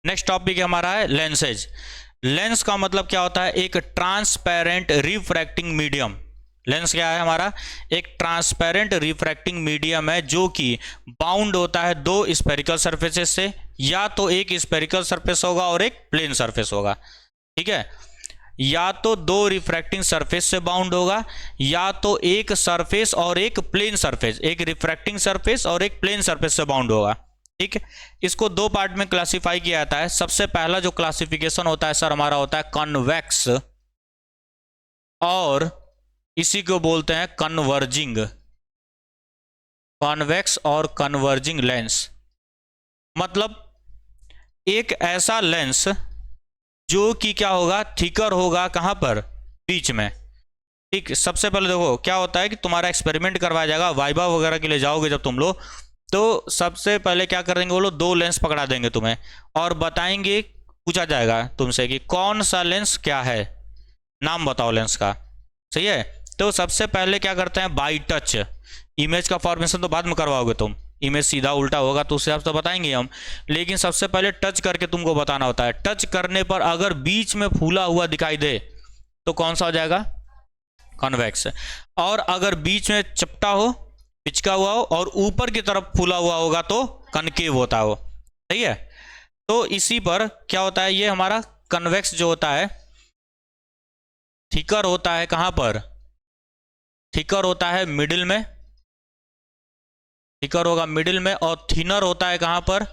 Next topic हमारा है lenses. Lens का मतलब क्या होता है? एक ट्रांसपेरेंट रिफ्रैक्टिंग मीडियम। लेंस क्या है हमारा? एक ट्रांसपेरेंट रिफ्रैक्टिंग मीडियम है जो कि बाउंड होता है दो स्फेरिकल सरफेसेस से, या तो एक स्फेरिकल सरफेस होगा और एक प्लेन सरफेस होगा। ठीक है, या तो दो रिफ्रैक्टिंग सरफेस से बाउंड होगा, या तो एक सरफेस और एक प्लेन सरफेस, एक रिफ्रैक्टिंग सरफेस और एक प्लेन सरफेस से बाउंड होगा। ठीक है, इसको दो पार्ट में क्लासिफाई किया जाता है। सबसे पहला जो क्लासिफिकेशन होता है सर हमारा होता है कन्वेक्स, और इसी को बोलते हैं कन्वर्जिंग। कॉन्वेक्स और कन्वर्जिंग लेंस मतलब एक ऐसा लेंस जो कि क्या होगा, थिकर होगा, कहां पर? बीच में। ठीक, सबसे पहले देखो क्या होता है कि तुम्हारा एक्सपेरिमेंट करवाया जाएगा, वाइवा वगैरह के लिए जाओगे जब तुम लोग, तो सबसे पहले क्या करेंगे वो लोग, दो लेंस पकड़ा देंगे तुम्हें और बताएंगे, पूछा जाएगा तुमसे कि कौन सा लेंस क्या है, नाम बताओ लेंस का। सही है, तो सबसे पहले क्या करते हैं, बाई टच। इमेज का फॉर्मेशन तो बाद में करवाओगे तुम, इमेज सीधा उल्टा होगा तो उससे आप तो बताएंगे हम, लेकिन सबसे पहले टच करके तुमको बताना होता है। टच करने पर अगर बीच में फूला हुआ दिखाई दे तो कौन सा हो जाएगा? कन्वेक्स। और अगर बीच में चपटा हो, पिचका हुआ हो और ऊपर की तरफ फूला हुआ होगा तो कनकेव होता हो। सही है, तो इसी पर क्या होता है, ये हमारा कन्वेक्स जो होता है थिकर होता है, कहां पर? थिकर होता है मिडिल में, थिकर होगा मिडिल में, और थिनर होता है कहां पर?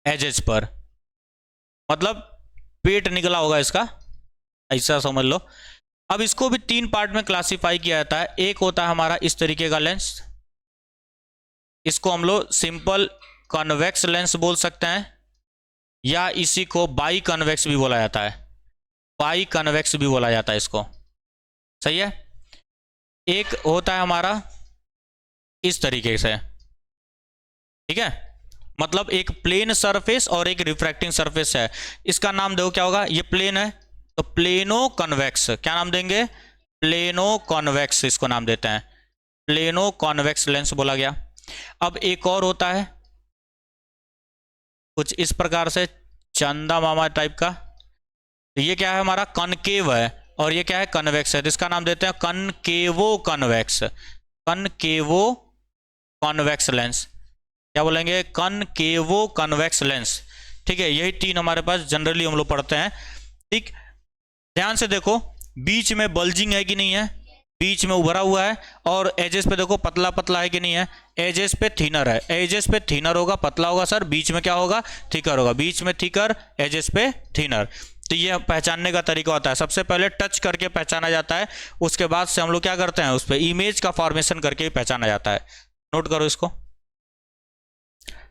एजेस पर। मतलब पेट निकला होगा इसका, ऐसा समझ लो। अब इसको भी तीन पार्ट में क्लासिफाई किया जाता है। एक होता है हमारा इस तरीके का लेंस, इसको हम लोग सिंपल कन्वेक्स लेंस बोल सकते हैं, या इसी को बाई कन्वेक्स भी बोला जाता है, बाई कन्वेक्स भी बोला जाता है इसको। सही है, एक होता है हमारा इस तरीके से। ठीक है, मतलब एक प्लेन सरफेस और एक रिफ्रैक्टिंग सरफेस है। इसका नाम देखो क्या होगा, ये प्लेन है तो प्लेनो कन्वेक्स। क्या नाम देंगे? प्लेनो कन्वेक्स, इसको नाम देते हैं, प्लेनो कन्वेक्स लेंस बोला गया। अब एक और होता है कुछ इस प्रकार से, चंदा मामा टाइप का, तो ये क्या है हमारा? कनकेव है, और ये क्या है? कन्वेक्स है, तो इसका नाम देते हैं कनकेवो कन्वेक्स। कनकेवो कॉन्वेक्स लेंस, क्या बोलेंगे? कनकेवो कन्वेक्स लेंस। ठीक है, यही तीन हमारे पास जनरली हम लोग पढ़ते हैं। ठीक, ध्यान से देखो, बीच में बल्जिंग है कि नहीं है? बीच में उभरा हुआ है, और एजेस पे देखो पतला पतला है कि नहीं है? एजेस पे थिनर है, एजेस पे थिनर होगा, पतला होगा सर, बीच में क्या होगा? थिकर होगा, बीच में थिकर, एजेस पे थिनर। तो ये पहचानने का तरीका होता है, सबसे पहले टच करके पहचाना जाता है, उसके बाद से हम लोग क्या करते हैं, उस पर इमेज का फॉर्मेशन करके पहचाना जाता है। नोट करो इसको।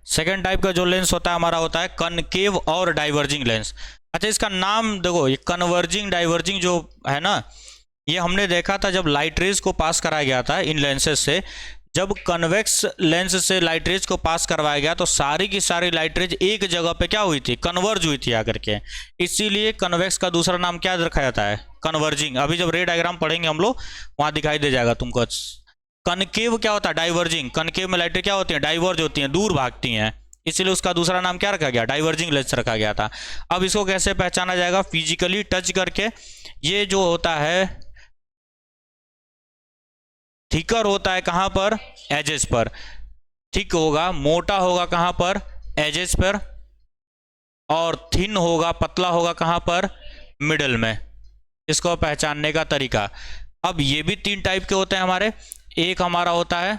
सेकेंड टाइप का जो लेंस होता है हमारा होता है कनकेव और डाइवर्जिंग लेंस। अच्छा, इसका नाम देखो, ये कन्वर्जिंग डाइवर्जिंग जो है ना, ये हमने देखा था जब लाइट रेज को पास कराया गया था इन लेंसेज से। जब कन्वेक्स लेंस से लाइट रेज को पास करवाया गया तो सारी की सारी लाइट रेज एक जगह पे क्या हुई थी? कन्वर्ज हुई थी आकर के। इसीलिए कन्वेक्स का दूसरा नाम क्या रखा जाता है? कन्वर्जिंग। अभी जब रे डायग्राम पढ़ेंगे हम लोग, वहां दिखाई दे जाएगा तुमको। कनकेव क्या होता है? डाइवर्जिंग। कनकेव में लाइटें क्या होती हैं? डाइवर्ज होती हैं, दूर भागती हैं, इसलिए उसका दूसरा नाम क्या रखा गया? डाइवर्जिंग लेंस रखा गया था। अब इसको कैसे पहचाना जाएगा? फिजिकली टच करके। ये जो होता है थिकर होता है कहां पर? एजेस पर। थिक होगा, मोटा होगा कहां पर? एजेस पर। और थिन होगा, पतला होगा कहां पर? मिडल में। इसको पहचानने का तरीका। अब ये भी तीन टाइप के होते हैं हमारे। एक हमारा होता है,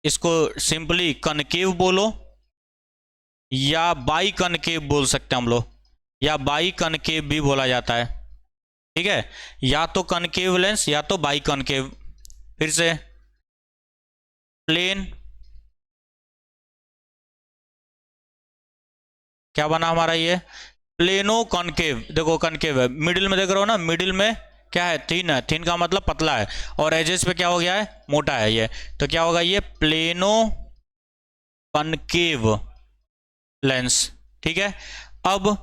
इसको सिंपली कनकेव बोलो, या बाई कनकेव बोल सकते हैं हम लोग, या बाई कनकेव भी बोला जाता है। ठीक है, या तो कनकेव लेंस या तो बाई कनकेव। फिर से प्लेन, क्या बना हमारा ये? Plano concave. देखो कनकेव है, मिडिल में देख रहे हो ना, मिडिल में क्या है? थिन है, थिन का मतलब पतला है, और एजेस पे क्या हो गया है? मोटा है ये, तो क्या होगा ये? Plano concave lens. ठीक है, अब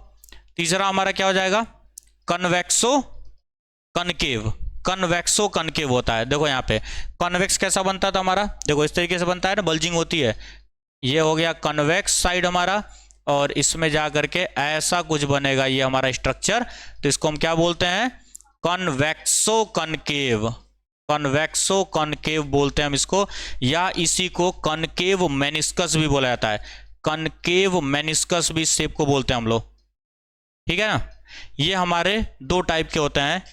तीसरा हमारा क्या हो जाएगा? कन्वेक्सो कनकेव। कन्वेक्सो कनकेव होता है। देखो यहाँ पे कॉन्वेक्स कैसा बनता था हमारा, देखो इस तरीके से बनता है ना, बल्जिंग होती है, ये हो गया कन्वेक्स साइड हमारा, और इसमें जा करके ऐसा कुछ बनेगा ये हमारा स्ट्रक्चर। तो इसको हम क्या बोलते हैं, कन्वेक्सो कनकेव, कन्वेक्सो कनकेव बोलते हैं हम इसको, या इसी को कनकेव मेनिस्कस भी बोला जाता है, कनकेव मेनिस्कस भी इस शेप को बोलते हैं हम लोग, ठीक है ना। ये हमारे दो टाइप के होते हैं,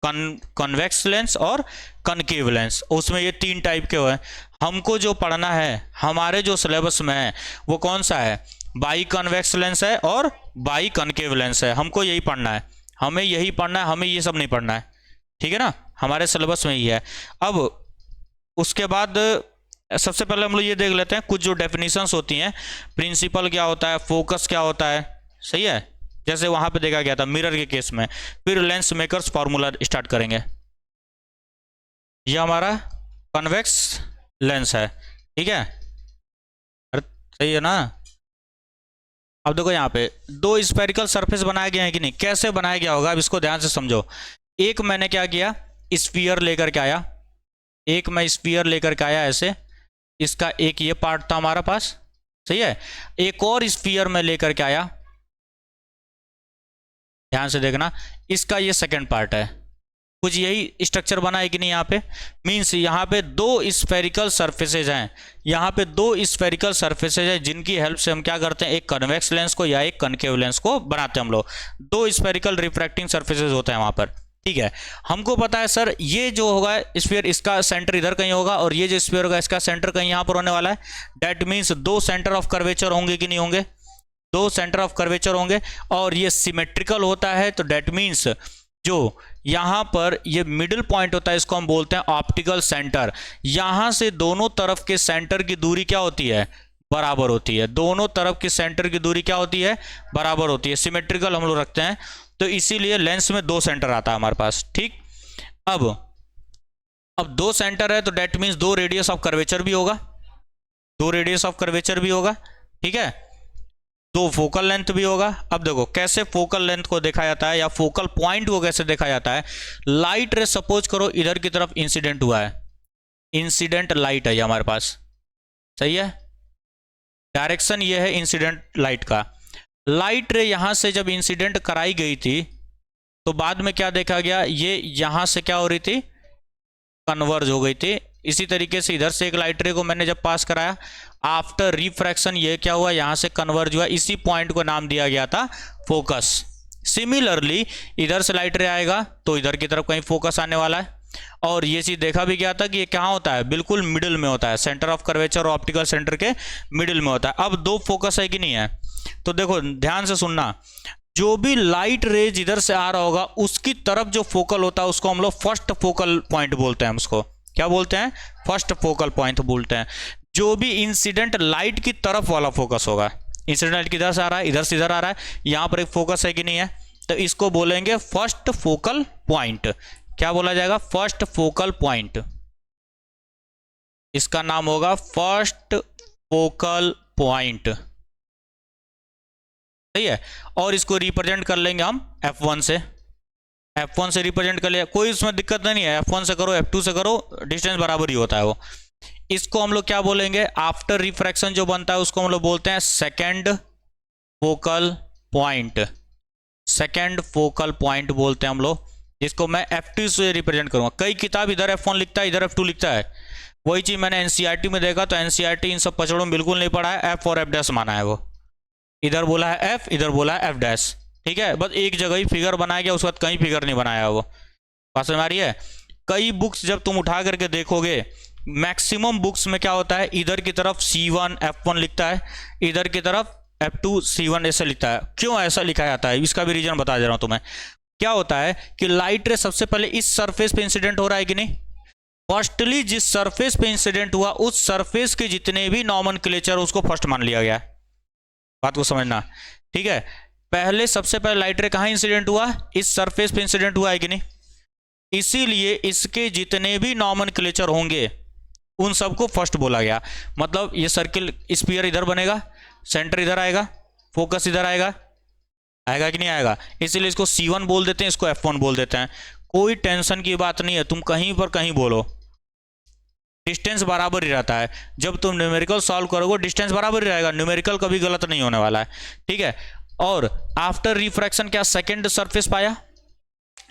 कन्वेक्स लेंस और कनकेव लेंस, उसमें ये तीन टाइप के हैं। हमको जो पढ़ना है हमारे जो सिलेबस में है वो कौन सा है, बाई कन्वेक्स लेंस है और बाई कनकेव लेंस है, हमको यही पढ़ना है, हमें यही पढ़ना है, हमें ये सब नहीं पढ़ना है, ठीक है ना, हमारे सिलेबस में ही है। अब उसके बाद सबसे पहले हम लोग ये देख लेते हैं कुछ जो डेफिनेशंस होती हैं, प्रिंसिपल क्या होता है, फोकस क्या होता है, सही है, जैसे वहां पे देखा गया था मिरर के केस में। फिर लेंस मेकर्स फार्मूला स्टार्ट करेंगे। ये हमारा कन्वेक्स लेंस है, ठीक है, अरे सही है ना। अब देखो यहाँ पे दो स्फेरिकल सरफेस बनाया गया है कि नहीं, कैसे बनाया गया होगा अब इसको ध्यान से समझो। एक मैंने क्या किया, स्फीयर लेकर के आया, एक मैं स्फीयर लेकर के आया ऐसे, इसका एक ये पार्ट था हमारा पास, सही है, एक और स्फीयर में लेकर के आया, ध्यान से देखना, इसका ये सेकंड पार्ट है, कुछ यही स्ट्रक्चर बना है कि नहीं। यहाँ पे मींस यहाँ पे दो स्फेरिकल सरफेसेज हैं, यहाँ पे दो स्फेरिकल सरफेसेज हैं जिनकी हेल्प से हम क्या करते हैं, एक कन्वेक्स लेंस को या एक कनकेव लेंस को बनाते हैं हम लोग। दो स्फेरिकल रिफ्रैक्टिंग सरफेसेज होते हैं वहाँ पर, ठीक है। हमको पता है सर ये जो होगा स्फीयर, इसका सेंटर इधर कहीं होगा, और ये जो स्फीयर होगा इसका सेंटर कहीं यहाँ पर होने वाला है। डेट मीन्स दो सेंटर ऑफ कर्वेचर होंगे कि नहीं होंगे, दो सेंटर ऑफ कर्वेचर होंगे, और ये सिमेट्रिकल होता है। तो डेट मीन्स जो यहां पर ये मिडिल पॉइंट होता है इसको हम बोलते हैं ऑप्टिकल सेंटर। यहां से दोनों तरफ के सेंटर की दूरी क्या होती है, बराबर होती है, दोनों तरफ के सेंटर की दूरी क्या होती है, बराबर होती है, सिमेट्रिकल हम लोग रखते हैं। तो इसीलिए लेंस में दो सेंटर आता है हमारे पास, ठीक। अब दो सेंटर है तो डेट मीन्स दो रेडियस ऑफ कर्वेचर भी होगा, दो रेडियस ऑफ कर्वेचर भी होगा, ठीक है, दो फोकल लेंथ भी होगा। अब देखो कैसे फोकल लेंथ को देखा जाता है या फोकल पॉइंट को कैसे देखा जाता है। लाइट रे सपोज करो इधर की तरफ इंसिडेंट हुआ है, इंसिडेंट लाइट है ये हमारे पास, सही है, डायरेक्शन ये है इंसिडेंट लाइट का। लाइट रे यहां से जब इंसिडेंट कराई गई थी तो बाद में क्या देखा गया, ये यहां से क्या हो रही थी, कन्वर्ज हो गई थी। इसी तरीके से इधर से एक लाइट रे को मैंने जब पास कराया, आफ्टर रिफ्रैक्शन ये क्या हुआ, यहां से कन्वर्ज हुआ, इसी पॉइंट को नाम दिया गया था फोकस। सिमिलरली इधर से लाइट रे आएगा तो इधर की तरफ कहीं फोकस आने वाला है, और ये चीज देखा भी गया था कि ये कहाँ होता है, बिल्कुल मिडिल में होता है, सेंटर ऑफ कर्वेचर और ऑप्टिकल सेंटर के मिडिल में होता है। अब दो फोकस है कि नहीं है, तो देखो ध्यान से सुनना, जो भी लाइट रेज इधर से आ रहा होगा उसकी तरफ जो फोकल होता है उसको हम लोग फर्स्ट फोकल पॉइंट बोलते हैं, उसको क्या बोलते हैं, फर्स्ट फोकल पॉइंट बोलते हैं। जो भी इंसिडेंट लाइट की तरफ वाला फोकस होगा, इंसिडेंट लाइट किधर से आ रहा है, इधर से इधर आ रहा है, यहां पर एक फोकस है कि नहीं है, तो इसको बोलेंगे फर्स्ट फोकल पॉइंट। क्या बोला जाएगा, फर्स्ट फोकल पॉइंट, इसका नाम होगा फर्स्ट फोकल पॉइंट, सही है। और इसको रिप्रेजेंट कर लेंगे हम F1 से, F1 से रिप्रेजेंट कर लिया, कोई उसमें दिक्कत नहीं है, F1 से करो F2 से करो, डिस्टेंस बराबर ही होता है वो। इसको हम लोग क्या बोलेंगे, आफ्टर रिफ्रैक्शन जो बनता है उसको हम लोग बोलते हैं second focal point, second focal point बोलते हैं हम लोग, जिसको मैं F2 से रिप्रेजेंट करूंगा। कई किताब इधर F1 लिखता है इधर F2 लिखता है, वही चीज मैंने एनसीईआरटी में देखा, तो एनसीईआरटी इन सब पचड़ों में बिल्कुल नहीं पढ़ा है, F और F डैश माना है, वो इधर बोला है F, इधर बोला है F डैश, ठीक है, बस एक जगह ही फिगर बनाया गया, उसके बाद कहीं फिगर नहीं बनाया वो, बात समझ आ रही है। कई बुक्स जब तुम उठा करके देखोगे, मैक्सिमम बुक्स में क्या होता है, इधर की तरफ C1 F1 लिखता है, इधर की तरफ F2 C1 ऐसे लिखता है। क्यों ऐसा लिखा जाता है, इसका भी रीजन बता दे रहा हूं तुम्हें। क्या होता है कि लाइट रे सबसे पहले इस सरफेस पे इंसिडेंट हो रहा है कि नहीं, फर्स्टली जिस सरफेस पे इंसिडेंट हुआ उस सरफेस के जितने भी नॉमेनक्लेचर उसको फर्स्ट मान लिया गया, बात को समझना, ठीक है। पहले सबसे पहले लाइट रे कहां इंसिडेंट हुआ, इस सरफेस पे इंसिडेंट हुआ है कि नहीं, इसीलिए इसके जितने भी नॉमेनक्लेचर होंगे उन सबको फर्स्ट बोला गया। मतलब ये सर्किल स्फीयर इधर बनेगा, सेंटर इधर आएगा, फोकस इधर आएगा, आएगा कि नहीं आएगा, इसीलिए इसको C1 बोल देते हैं, इसको F1 बोल देते हैं। कोई टेंशन की बात नहीं है, तुम कहीं पर कहीं बोलो, डिस्टेंस बराबर ही रहता है। जब तुम न्यूमेरिकल सॉल्व करोगे डिस्टेंस बराबर ही रहेगा, न्यूमेरिकल कभी गलत नहीं होने वाला है, ठीक है। और आफ्टर रिफ्रैक्शन क्या सेकंड सरफेस पाया,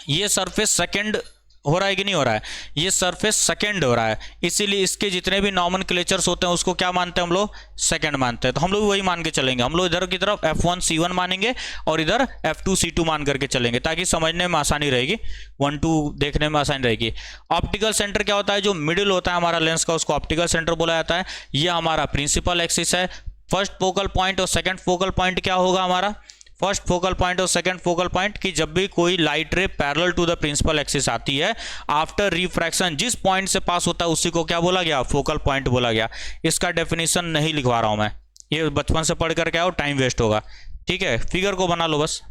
ये सरफेस सेकंड हो रहा है कि नहीं हो रहा है, ये सरफेस सेकंड हो रहा है, इसीलिए इसके जितने भी नॉमेनक्लेचर्स होते हैं उसको क्या मानते हैं हम लोग, सेकंड मानते हैं। तो हम लोग वही मान के चलेंगे, हम लोग इधर की तरफ F1C1 मानेंगे और इधर F2C2 मान करके चलेंगे, ताकि समझने में आसानी रहेगी, 1 2 देखने में आसानी रहेगी। ऑप्टिकल सेंटर क्या होता है, जो मिडिल होता है हमारा लेंस का उसको ऑप्टिकल सेंटर बोला जाता है। ये हमारा प्रिंसिपल एक्सिस है। फर्स्ट फोकल पॉइंट और सेकंड फोकल पॉइंट क्या होगा हमारा, फर्स्ट फोकल पॉइंट और सेकंड फोकल पॉइंट की जब भी कोई light ray parallel to the principal axis आती है, आफ्टर रिफ्रैक्शन जिस पॉइंट से पास होता है उसी को क्या बोला गया, फोकल पॉइंट बोला गया। इसका डेफिनेशन नहीं लिखवा रहा हूं मैं, ये बचपन से पढ़ करके आओ, टाइम वेस्ट होगा, ठीक है। फिगर को बना लो बस।